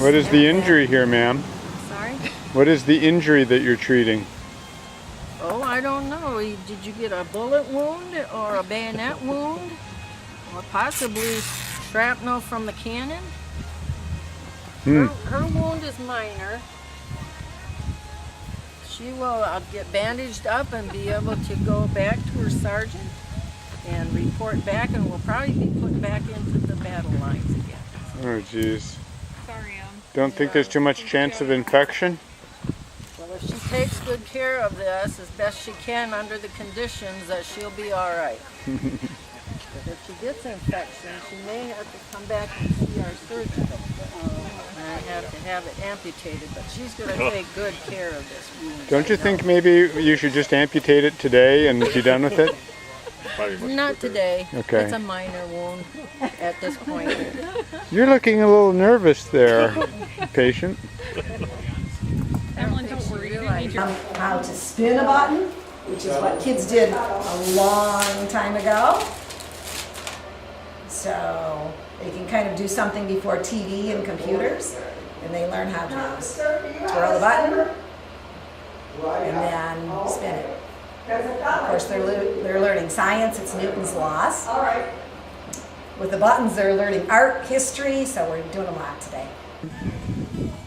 What is the injury here, ma'am? Sorry? What is the injury that you're treating? Oh, I don't know. Did you get a bullet wound or a bayonet wound? Or possibly shrapnel from the cannon? Her wound is minor. She will get bandaged up and be able to go back to her sergeant and report back, and will probably be put back into the battle lines again. Oh, geez. Sorry, Don't think there's too much chance of infection? Well, if she takes good care of this as best she can under the conditions, she'll be all right. But if she gets infection, she may have to come back and see our surgeon. And have to have it amputated, but she's going to take good care of this wound. Don't you think maybe you should just amputate it today and be done with it? Not today. Okay. It's a minor wound at this point. You're looking a little nervous there, patient. Evelyn, don't worry. You didn't need your... How to spin a button, which is what kids did a long time ago. So they can kind of do something before TV and computers, and they learn how to twirl the button and then spin it. Of course, they're learning science. It's Newton's laws. With the buttons, they're learning art, history, so we're doing a lot today.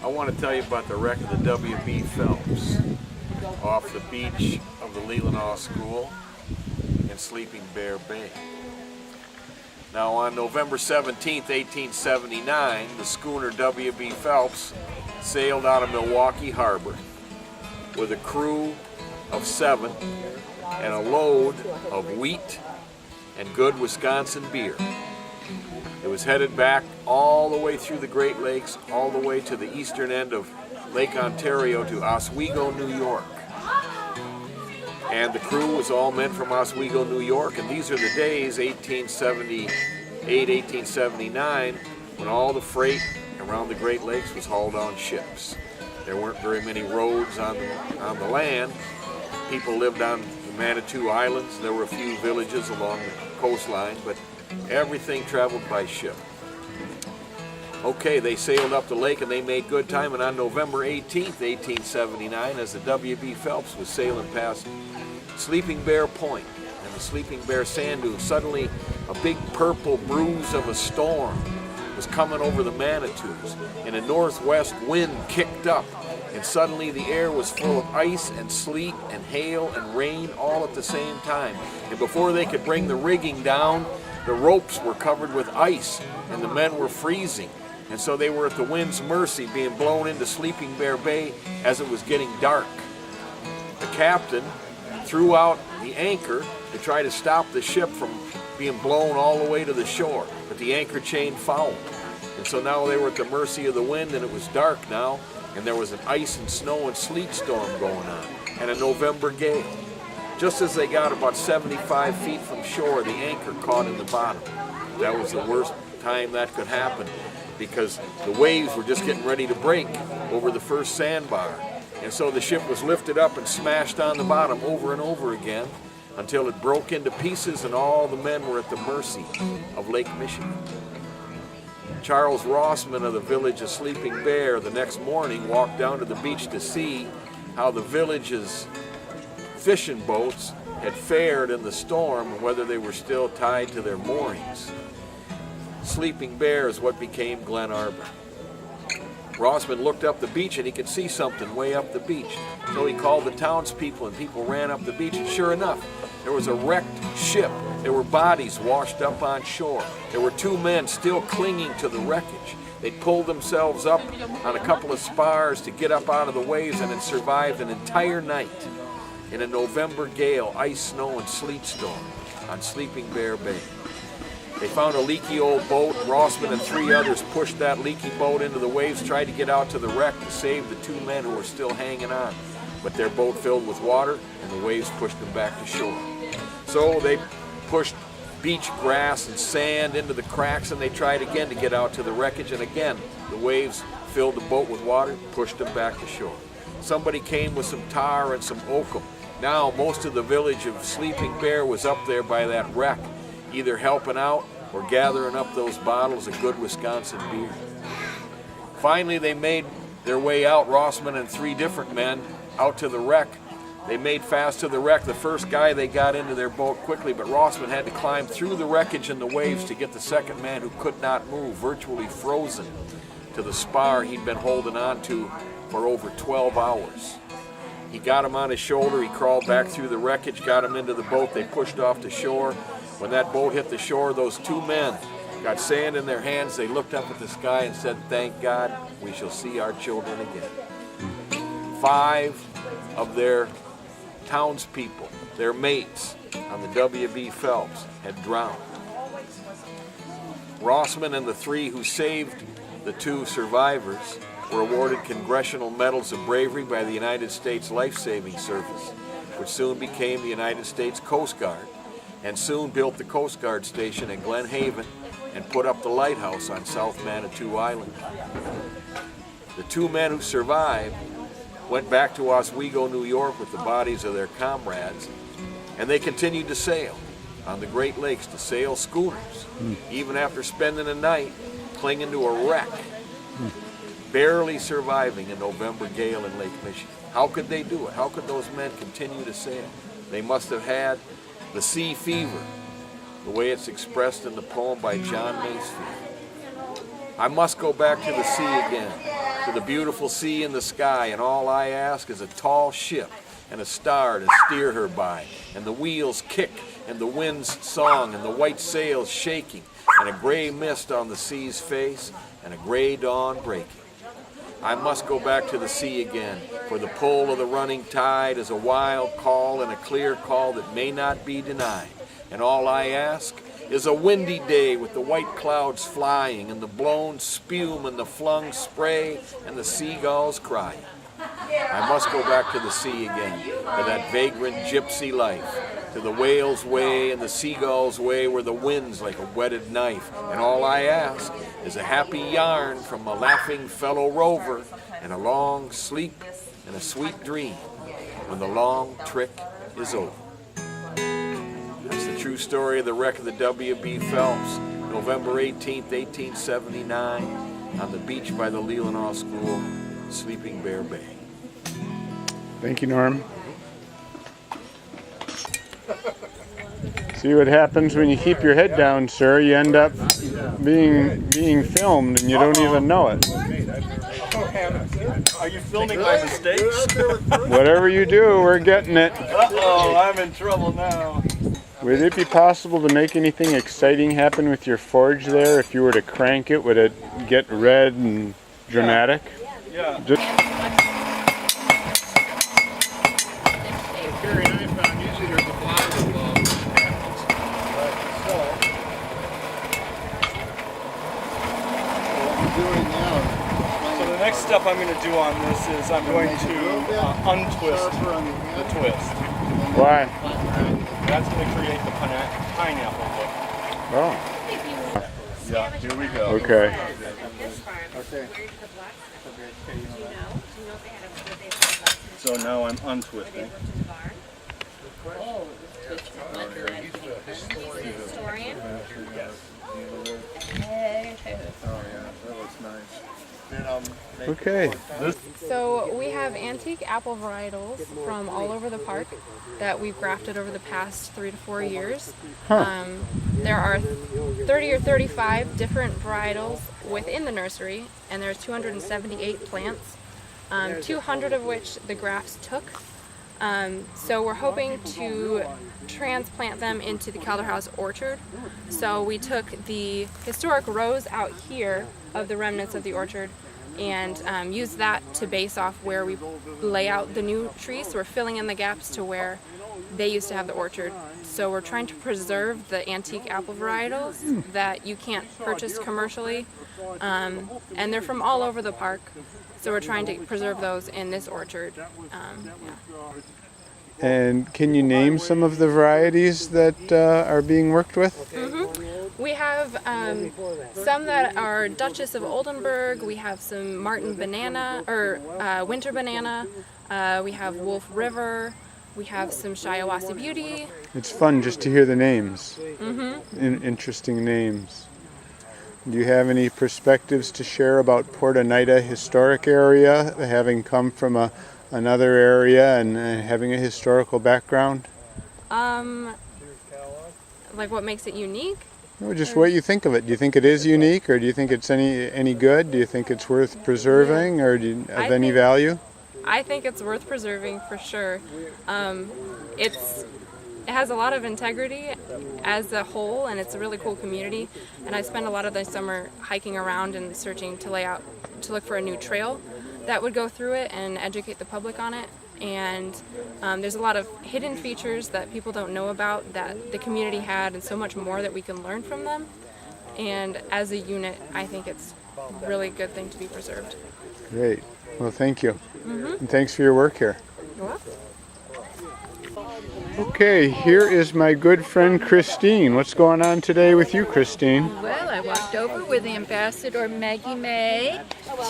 I want to tell you about the wreck of the W.B. Phelps off the beach of the Leelanau School in Sleeping Bear Bay. Now, on November 17, 1879, the schooner W.B. Phelps sailed out of Milwaukee Harbor with a crew of 7 and a load of wheat and good Wisconsin beer. It was headed back all the way through the Great Lakes, all the way to the eastern end of Lake Ontario to Oswego, New York. And the crew was all men from Oswego, New York, and these are the days, 1878, 1879, when all the freight around the Great Lakes was hauled on ships. There weren't very many roads on the land. People lived on the Manitou Islands. There were a few villages along the coastline, but everything traveled by ship. Okay, they sailed up the lake and they made good time, and on November 18th, 1879, as the W.B. Phelps was sailing past Sleeping Bear Point and the Sleeping Bear Sand Dunes, suddenly a big purple bruise of a storm was coming over the Manitous, and a northwest wind kicked up, and suddenly the air was full of ice and sleet and hail and rain all at the same time. And before they could bring the rigging down, the ropes were covered with ice and the men were freezing. And so they were at the wind's mercy, being blown into Sleeping Bear Bay as it was getting dark. The captain threw out the anchor to try to stop the ship from being blown all the way to the shore, but the anchor chain fouled. And so now they were at the mercy of the wind, and it was dark now, and there was an ice and snow and sleet storm going on, and a November gale. Just as they got about 75 feet from shore, the anchor caught in the bottom. That was the worst time that could happen, because the waves were just getting ready to break over the first sandbar. And so the ship was lifted up and smashed on the bottom over and over again until it broke into pieces, and all the men were at the mercy of Lake Michigan. Charles Rossman of the village of Sleeping Bear the next morning walked down to the beach to see how the village's fishing boats had fared in the storm and whether they were still tied to their moorings. Sleeping Bear is what became Glen Arbor. Rossman looked up the beach and he could see something way up the beach. So he called the townspeople, and people ran up the beach, and sure enough, there was a wrecked ship. There were bodies washed up on shore. There were 2 men still clinging to the wreckage. They pulled themselves up on a couple of spars to get up out of the waves, and had survived an entire night in a November gale, ice, snow, and sleet storm on Sleeping Bear Bay. They found a leaky old boat. Rossman and 3 others pushed that leaky boat into the waves, tried to get out to the wreck to save the 2 men who were still hanging on. But their boat filled with water, and the waves pushed them back to shore. So they pushed beach grass and sand into the cracks, and they tried again to get out to the wreckage, and again the waves filled the boat with water, pushed them back to shore. Somebody came with some tar and some oakum. Now most of the village of Sleeping Bear was up there by that wreck, either helping out or gathering up those bottles of good Wisconsin beer. Finally, they made their way out, Rossman and 3 different men, out to the wreck. They made fast to the wreck. The first guy, they got into their boat quickly, but Rossman had to climb through the wreckage and the waves to get the second man, who could not move, virtually frozen to the spar he'd been holding on to for over 12 hours. He got him on his shoulder. He crawled back through the wreckage, got him into the boat. They pushed off to shore. When that boat hit the shore, those 2 men got sand in their hands. They looked up at the sky and said, "Thank God, we shall see our children again." 5 of their townspeople, their mates on the W.B. Phelps, had drowned. Rossman and the 3 who saved the 2 survivors were awarded Congressional Medals of Bravery by the United States Life-Saving Service, which soon became the United States Coast Guard, and soon built the Coast Guard station in Glen Haven and put up the lighthouse on South Manitou Island. The 2 men who survived went back to Oswego, New York with the bodies of their comrades, and they continued to sail on the Great Lakes, to sail schooners, even after spending a night clinging to a wreck, barely surviving a November gale in Lake Michigan. How could they do it? How could those men continue to sail? They must have had the sea fever, the way it's expressed in the poem by John Masefield. I must go back to the sea again, to the beautiful sea in the sky, and all I ask is a tall ship and a star to steer her by, and the wheels kick, and the wind's song, and the white sails shaking, and a gray mist on the sea's face, and a gray dawn breaking. I must go back to the sea again, for the pull of the running tide is a wild call and a clear call that may not be denied. And all I ask is a windy day with the white clouds flying, and the blown spume and the flung spray, and the seagulls crying. I must go back to the sea again, to that vagrant gypsy life, to the whale's way and the seagull's way, where the wind's like a whetted knife. And all I ask is a happy yarn from a laughing fellow rover, and a long sleep and a sweet dream when the long trick is over. That's the true story of the wreck of the W.B. Phelps, November 18th, 1879, on the beach by the Leelanau School, Sleeping Bear Bay. Thank you, Norm. See what happens when you keep your head down, sir. You end up being filmed and you don't even know it. Are you filming my mistakes? Whatever you do, we're getting it. Uh-oh, I'm in trouble now. Would it be possible to make anything exciting happen with your forge there? If you were to crank it, would it get red and dramatic? Yeah. Just So the next step I'm going to do on this is I'm going to untwist the twist. why? That's going to create the pineapple look. Oh, Yeah, here we go. okay. So now I'm untwisting. Historian. Okay. So we have antique apple varietals from all over the park that we've grafted over the past 3 to 4 years. There are 30 or 35 different varietals within the nursery, and there's 278 plants, 200 of which the grafts took. So we're hoping to transplant them into the Calderhouse orchard. So we took the historic rows out here of the remnants of the orchard and use that to base off where we lay out the new trees. So we're filling in the gaps to where they used to have the orchard. So we're trying to preserve the antique apple varietals that you can't purchase commercially, and they're from all over the park. So we're trying to preserve those in this orchard. And can you name some of the varieties that are being worked with? We have some that are Duchess of Oldenburg. We have some Martin banana, or winter banana. We have Wolf River. We have some Shiawassee Beauty. It's fun just to hear the names. Interesting names. Do you have any perspectives to share about Port Oneida historic area, having come from another area and having a historical background? Like what makes it unique? Or just what you think of it. Do you think it is unique, or do you think it's any good? Do you think it's worth preserving, or of any value? I think it's worth preserving for sure. It has a lot of integrity as a whole, and it's a really cool community. And I spend a lot of the summer hiking around and searching to look for a new trail that would go through it and educate the public on it. And there's a lot of hidden features that people don't know about that the community had, and so much more that we can learn from them. And as a unit, I think it's a really good thing to be preserved. Great. Well, thank you. And thanks for your work here. You're welcome. Okay, here is my good friend Christine. What's going on today with you, Christine? Well, I walked over with Ambassador Maggie May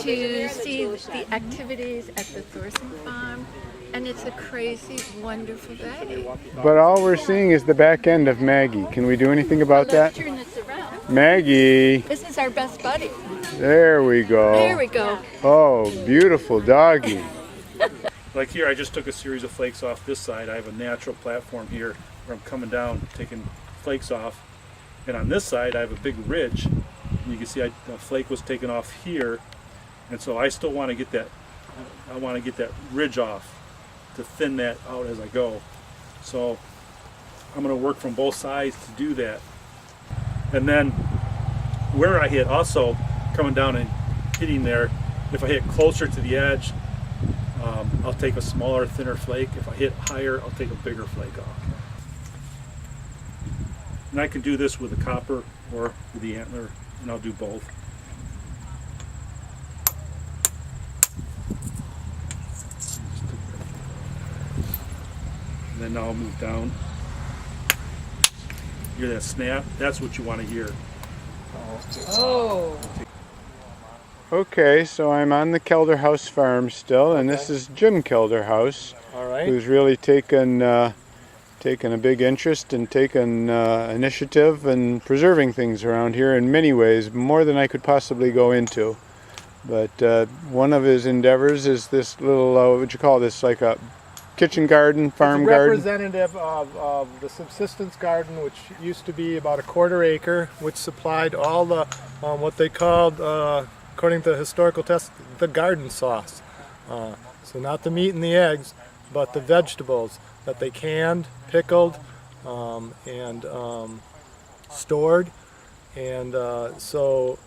to see the activities at the Thorson Farm, and it's a crazy, wonderful day. But all we're seeing is the back end of Maggie. Can we do anything about Let's that? turn this around. Maggie! This is our best buddy. There we go. There we go. Oh, beautiful doggy. Like here, I just took a series of flakes off this side. I have a natural platform here where I'm coming down, taking flakes off. And on this side, I have a big ridge. And you can see the flake was taken off here. And so I still want to get that, I want to get that ridge off to thin that out as I go. So I'm going to work from both sides to do that. And then where I hit also, coming down and hitting there, if I hit closer to the edge, I'll take a smaller, thinner flake. If I hit higher, I'll take a bigger flake off. And I can do this with a copper or with the antler, and I'll do both. And then now I'll move down. Hear that snap? That's what you want to hear. Oh. Okay, so I'm on the Kelderhouse farm still, and this is Jim Kelderhouse, who's really taken a big interest and taken initiative in preserving things around here in many ways, more than I could possibly go into. But one of his endeavors is this little, what would you call this, like a kitchen garden, farm garden? Representative of the subsistence garden, which used to be about a 1/4 acre, which supplied all the, what they called, according to the historical test, the garden sauce. So not the meat and the eggs, but the vegetables that they canned, pickled, and stored. And so,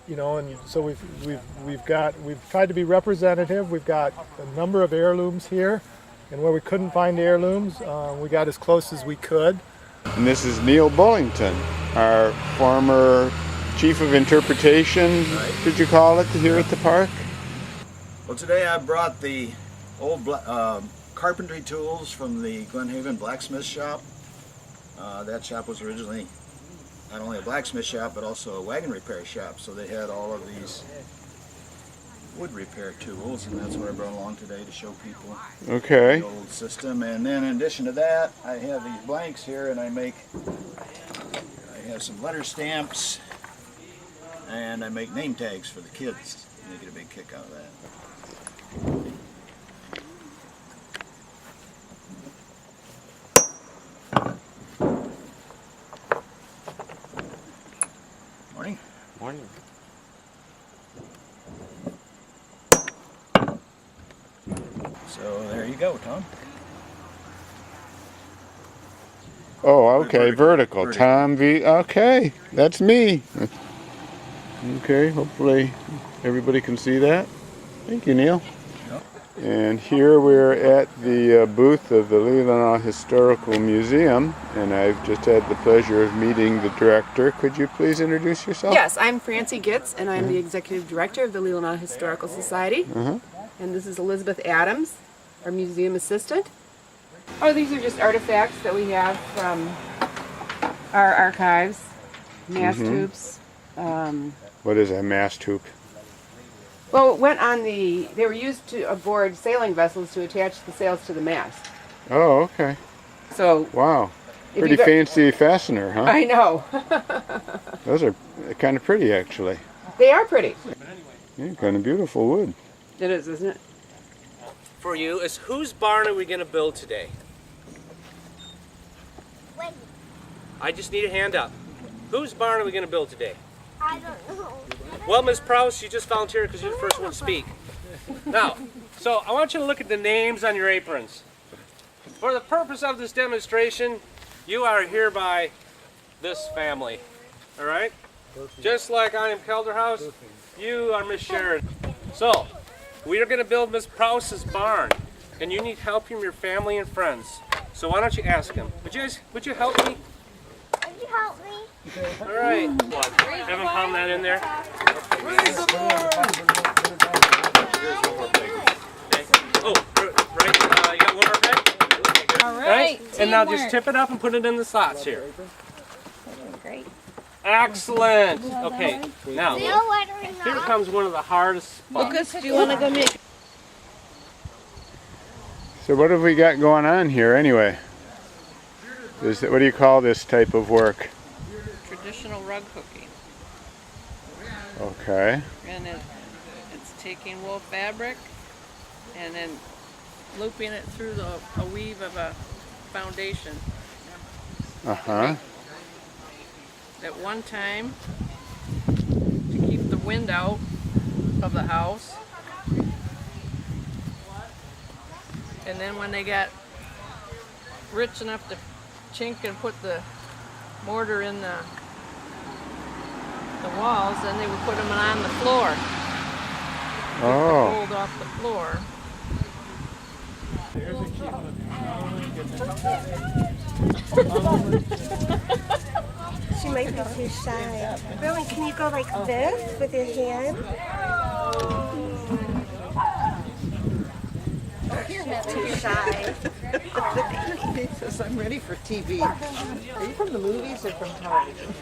you know, and so we've tried to be representative. We've got a number of heirlooms here, and where we couldn't find heirlooms, we got as close as we could. And this is Neil Bullington, our former Chief of Interpretation, did you call it, here at the park? Well, today I brought the old carpentry tools from the Glenhaven blacksmith shop. That shop was originally not only a blacksmith shop, but also a wagon repair shop, so they had all of these wood repair tools, and that's what I brought along today to show people Okay. the old system. And then in addition to that, I have these blanks here, and I have some letter stamps, and I make name tags for the kids. They get a big kick out of that. Morning. Morning. So there you go, Tom. Oh, okay, vertical. Tom V. Okay, that's me. Okay, hopefully everybody can see that. Thank you, Neil. Yep. And here we're at the booth of the Leelanau Historical Museum, and I've just had the pleasure of meeting the director. Could you please introduce yourself? Yes, I'm Francie Gitz, and I'm the executive director of the Leelanau Historical Society. And this is Elizabeth Adams, our museum assistant. Oh, these are just artifacts that we have from our archives, mass tubes. What is a mast hoop? Well, it went on they were used to aboard sailing vessels to attach the sails to the mast. Oh, okay. So Wow. Pretty fancy fastener, huh? I know. Those are kind of pretty, actually. They are pretty. Yeah, kind of beautiful wood. It is, isn't it? For you is whose barn are we going to build today? Wait. I just need a hand up. Whose barn are we going to build today? I don't know. Well, Ms. Prowse, you just volunteered because you're the first one to speak. Now, so I want you to look at the names on your aprons. For the purpose of this demonstration, you are hereby this family. All right? Just like I am Kelderhouse, you are Miss Sharon. So, we are going to build Miss Prowse's barn, and you need help from your family and friends. So why don't you ask them? Would you help me? Would you help me? All right. Haven't found that in there. Oh, right. You got one more peg? All right. And now just tip it up and put it in the slots here. Great. Excellent. Okay. Now, Do you know what or here not? comes one of the hardest spots. Lucas, do you want to go make? So what have we got going on here, anyway? What do you call this type of work? Traditional rug hooking, Okay. and it's taking wool fabric and then looping it through a weave of a foundation. Uh-huh. At one time, to keep the wind out of the house, and then when they got rich enough to chink and put the mortar in the walls, then they would put them on the floor. Oh. Pulled off the floor. She might be too shy. Really, can you go like this with your hand? Too shy. He says, I'm ready for TV. Are you from the movies or from television?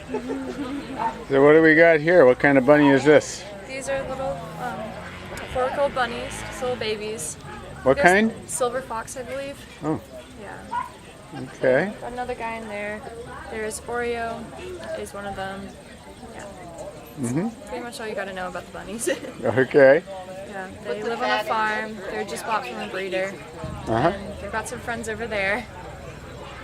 So what do we got here? What kind of bunny is this? These are little 4-year-old bunnies, just little babies. What There's kind? Silver fox, I believe. Oh. Yeah. Okay. Got another guy in there. There's Oreo is one of them. Yeah. Mm-hmm. Pretty much all you got to know about the bunnies. Okay. Yeah, they live on a farm. They're just bought from a breeder. Uh-huh. And they've got some friends over there.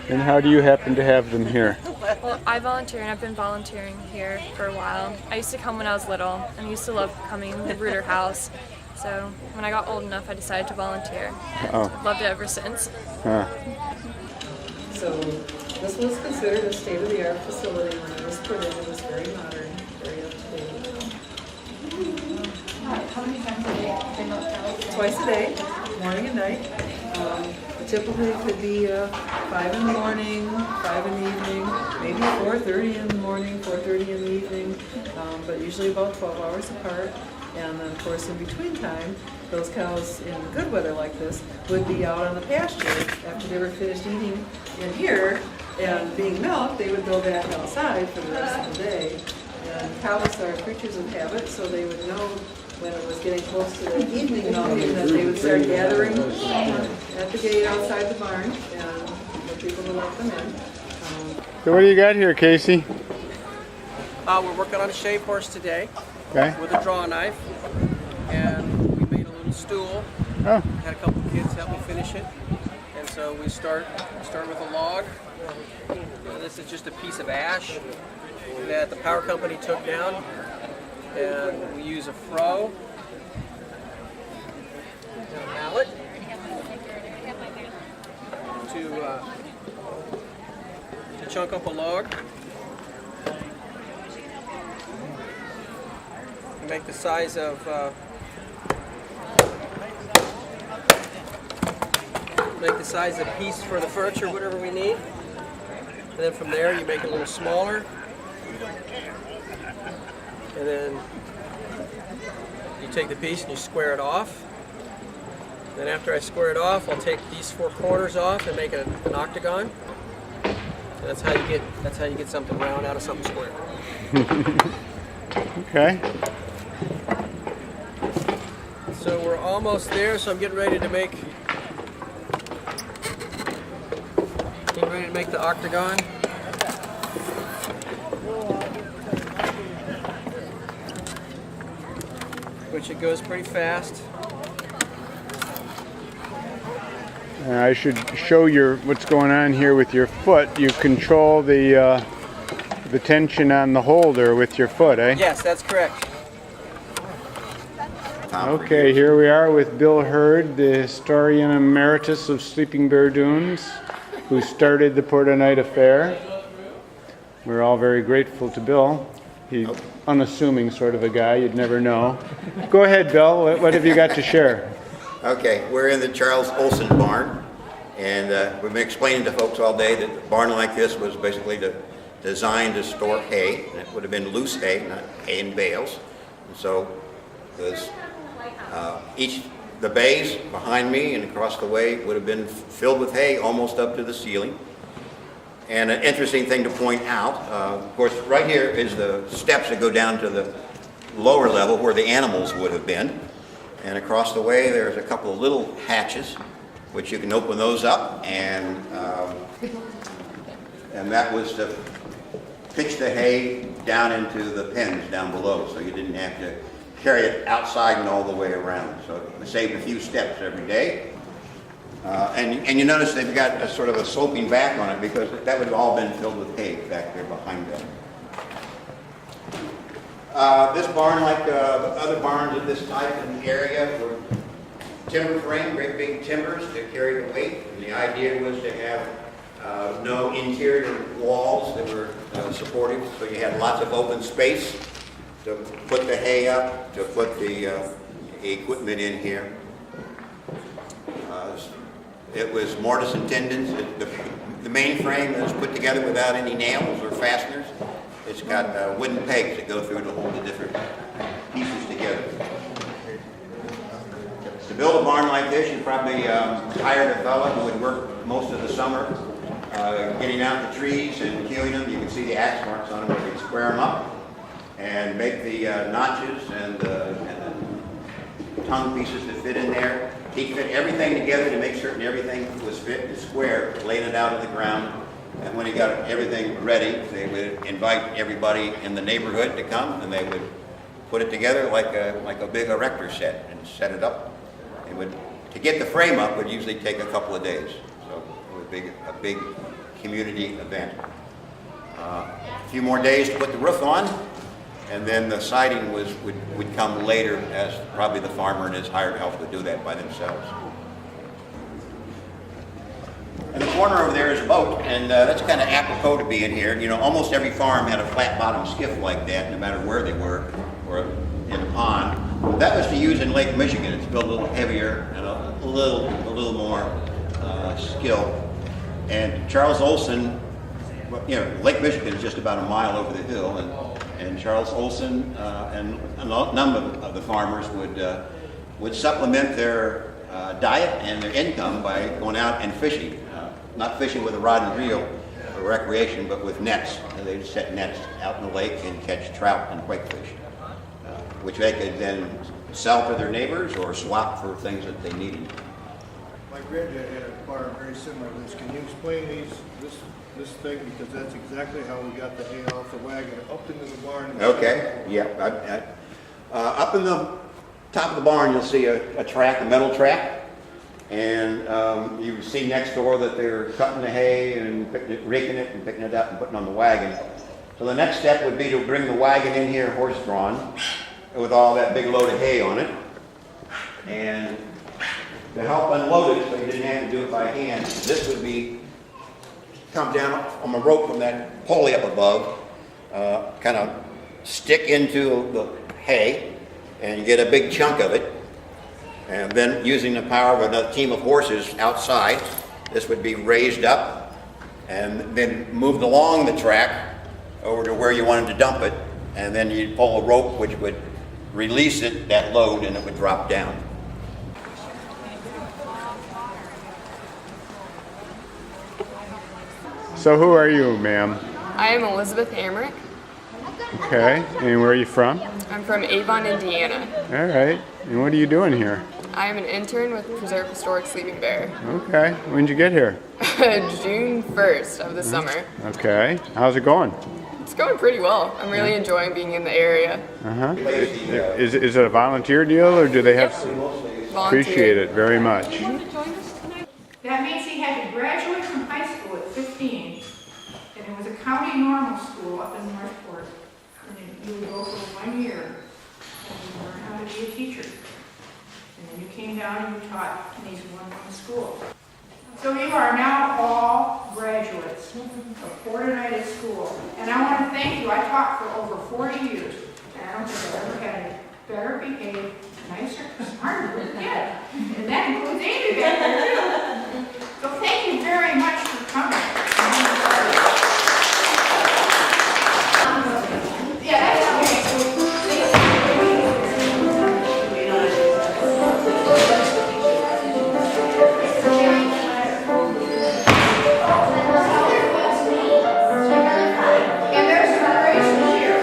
And how do you happen to have them here? Well, I volunteer, and I've been volunteering here for a while. I used to come when I was little, and I used to love coming to the breeder house. So when I got old enough, I decided to volunteer. Oh. I've loved it ever since. Huh. So this was considered a state-of-the-art facility when it was put in. It was very modern, very up-to-date. How many times a day? Twice a day, morning and night. Typically it could be 5 in the morning, 5 in the evening, maybe 4:30 in the morning, 4:30 in the evening, but usually about 12 hours apart. And then of course in between time, those cows in good weather like this would be out on the pasture after they were finished eating in here and being milked. They would go back outside for the rest of the day. And cows are creatures of habit, so they would know when it was getting close to the evening milking that they would start gathering at the gate outside the barn and for people to let them in. So what do you got here, Casey? We're working on a shave horse today. Okay. With a draw knife, and we made a little stool. Oh. Had a couple of kids help me finish it, and so we start with a log. This is just a piece of ash that the power company took down, and we use a froe and a mallet to chunk up a log. Make the size of a piece for the furniture, whatever we need. And then from there, you make it a little smaller. And then you take the piece and you square it off. Then after I square it off, I'll take these 4 corners off and make an octagon. And that's how you get something round out of something square. Okay. So we're almost there, so I'm getting ready to to make the octagon. Which it goes pretty fast. I should show what's going on here with your foot. You control the tension on the holder with your foot, eh? Yes, that's correct. Okay, here we are with Bill Hurd, the historian emeritus of Sleeping Bear Dunes, who started the Port Oneida Fair. We're all very grateful to Bill. He's unassuming sort of a guy, you'd never know. Go ahead, Bill, what have you got to share? Okay, we're in the Charles Olson barn, and we've been explaining to folks all day that a barn like this was basically designed to store hay, and it would have been loose hay, not hay in bales. And so there's the bays behind me and across the way would have been filled with hay almost up to the ceiling. And an interesting thing to point out, of course, right here is the steps that go down to the lower level where the animals would have been. And across the way there's a couple of little hatches which you can open those up, and that was to pitch the hay down into the pens down below, so you didn't have to carry it outside and all the way around. So it saved a few steps every day. And you notice they've got a sort of a sloping back on it because that would have all been filled with hay back there behind them. This barn, like other barns of this type in the area, were timber frame, great big timbers to carry the weight. And the idea was to have no interior walls that were supportive, so you had lots of open space to put the hay up, to put the equipment in here. It was mortise and tendons. The main frame is put together without any nails or fasteners. It's got wooden pegs that go through to hold the different pieces together. To build a barn like this, you probably hired a fellow who would work most of the summer getting out the trees and hewing them. You can see the axe marks on them where they square them up and make the notches and the tongue pieces that fit in there. He fit everything together to make certain everything was fit and square, laying it out on the ground. And when he got everything ready, they would invite everybody in the neighborhood to come, and they would put it together like a big erector set and set it up. To get the frame up would usually take a couple of days. So it was a big community event. A few more days to put the roof on, and then the siding would come later, as probably the farmer and his hired help would do that by themselves. In the corner over there is a boat, and that's kind of apropos to be in here. You know, almost every farm had a flat bottom skiff like that, no matter where they were, or in a pond. That was to use in Lake Michigan. It's built a little heavier and a little more skill. And Charles Olson, you know, Lake Michigan is just about a mile over the hill, and Charles Olson and a number of the farmers would supplement their diet and their income by going out and fishing. Not fishing with a rod and reel for recreation, but with nets. They'd set nets out in the lake and catch trout and quakefish, which they could then sell to their neighbors or swap for things that they needed. My granddad had a barn very similar to this. Can you explain this thing, because that's exactly how we got the hay off the wagon up into the barn. Okay, yeah. Up in the top of the barn, you'll see a track, a metal track, and you see next door that they're cutting the hay and raking it and picking it up and putting it on the wagon. So the next step would be to bring the wagon in here horse-drawn with all that big load of hay on it, and to help unload it so you didn't have to do it by hand, this would be come down on a rope from that pulley up above, kind of stick into the hay, and you get a big chunk of it. And then using the power of another team of horses outside, this would be raised up and then moved along the track over to where you wanted to dump it. And then you'd pull a rope which would release it, that load, and it would drop down. So who are you, ma'am? I am Elizabeth Amrick. Okay, and where are you from? I'm from Avon, Indiana. All right, and what are you doing here? I'm an intern with Preserve Historic Sleeping Bear. Okay. When'd you get here? June 1st of the summer. Okay. How's it going? It's going pretty well. I'm really enjoying being in the area. Is it a volunteer deal, or do they have? Volunteer. Appreciate it very much. That means he had to graduate from high school at 15, and it was a county normal school up in Northport. And then you would go for 1 year, and you learn how to be a teacher. And then you came down and you taught in these one-room schools. So you are now all graduates of Fort Oneida School. And I want to thank you. I taught for over 40 years, and I don't think I've ever had a better behaved, nicer, smarter kid. And that includes Amy back there too. So thank you very much for coming. Yeah, that's okay. And there's some grace here.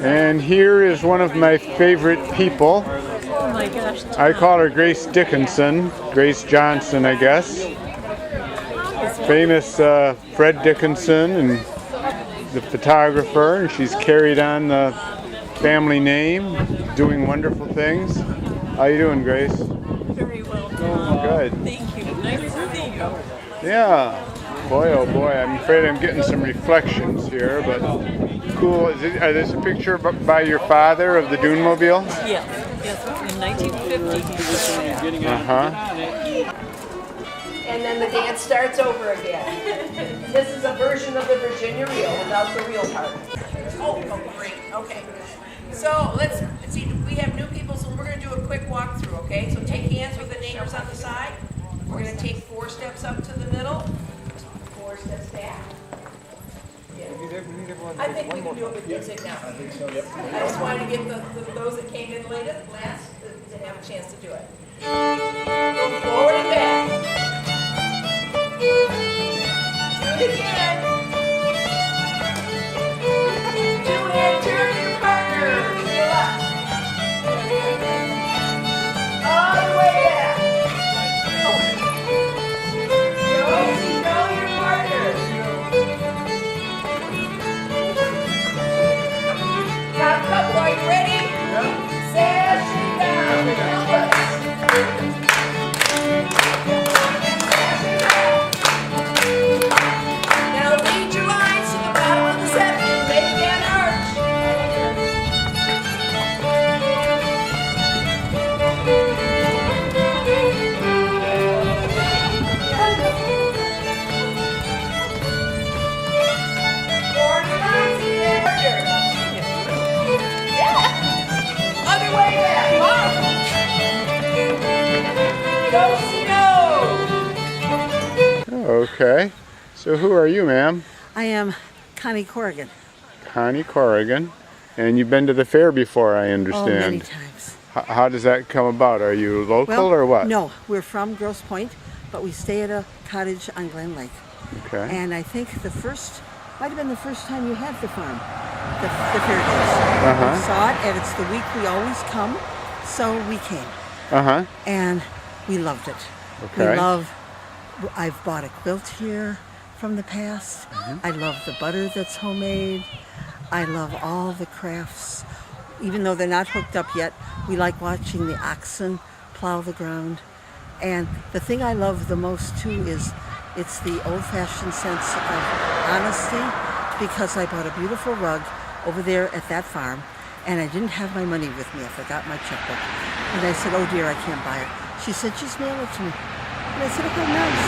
And here is one of my favorite people. Oh my gosh. I call her Grace Dickinson, Grace Johnson, I guess. Famous Fred Dickinson and the photographer, and she's carried on the family name, doing wonderful things. How you doing, Grace? Very well. Good. Thank you. Nice to see you. Yeah. Boy, oh boy, I'm afraid I'm getting some reflections here, but cool. Is this a picture by your father of the Dunemobile? Yes. Yes, in 1950. And then the dance starts over again. This is a version of the Virginia reel without the reel part. Oh, great. Okay. So let's see. We have new people, so we're going to do a quick walkthrough. Okay. So take hands with the neighbors on the side. We're going to take 4 steps up to the middle, 4 steps back. Yeah. I think we can do it with music now. I think so. Yep. I just wanted to get those that came in last to have a chance to do it. Go forward and back. Do it again. 2-hand turn your partner to the left. All the way back. Know your partner. Top couple, are you ready? Sashing down. Now lead your lines to the bottom of the set and make that arch. Forward your lines in there. Yeah. Other way back. Go, no. Okay. So who are you, ma'am? I am Connie Corrigan. Connie Corrigan. And you've been to the fair before, I understand. Oh, many times. How does that come about? Are you local Well, or what? No, we're from Grosse Pointe, but we stay at a cottage on Glen Lake. Okay. And I think might have been the first time you had the farm, the fair days. We saw it, and it's the week we always come, so we came. And we loved it. Okay. I've bought a quilt here from the past. I love the butter that's homemade. I love all the crafts. Even though they're not hooked up yet, we like watching the oxen plow the ground. And the thing I love the most too is it's the old-fashioned sense of honesty, because I bought a beautiful rug over there at that farm, and I didn't have my money with me. I forgot my checkbook. And I said, oh dear, I can't buy it. She said, just mail it to me. And I said, okay, nice.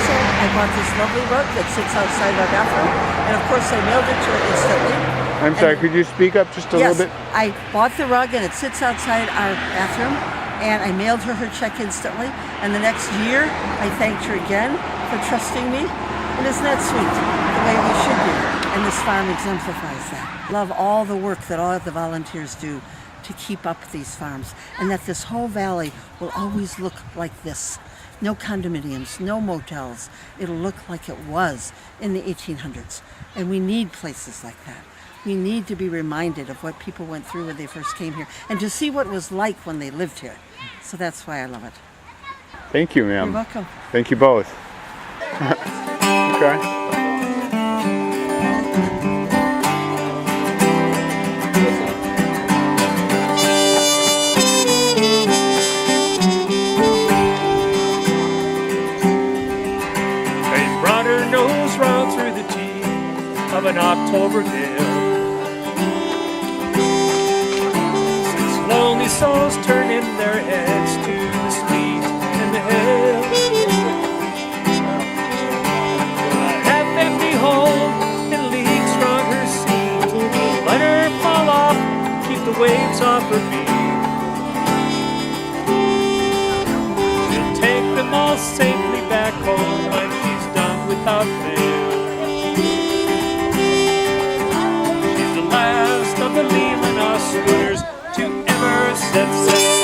So I bought this lovely rug that sits outside our bathroom, and of course I mailed it to her instantly. I'm sorry, could you speak up just a little bit? I bought the rug and it sits outside our bathroom, and I mailed her check instantly. And the next year, I thanked her again for trusting me. And isn't that sweet? The way we should be. And this farm exemplifies that. Love all the work that all the volunteers do to keep up these farms, and that this whole valley will always look like this. No condominiums, no motels. It'll look like it was in the 1800s. And we need places like that. We need to be reminded of what people went through when they first came here, and to see what it was like when they lived here. So that's why I love it. Thank you, ma'am. You're welcome. Thank you both. Okay. Of an October gale. 6 lonely souls turning their heads to the sleet and the hail. A half-empty home and leaks from her seat. Let her fall off, keep the waves off her beat. She'll take them all safely back home when she's done without fail. The Leelanau schooners to ever set sail.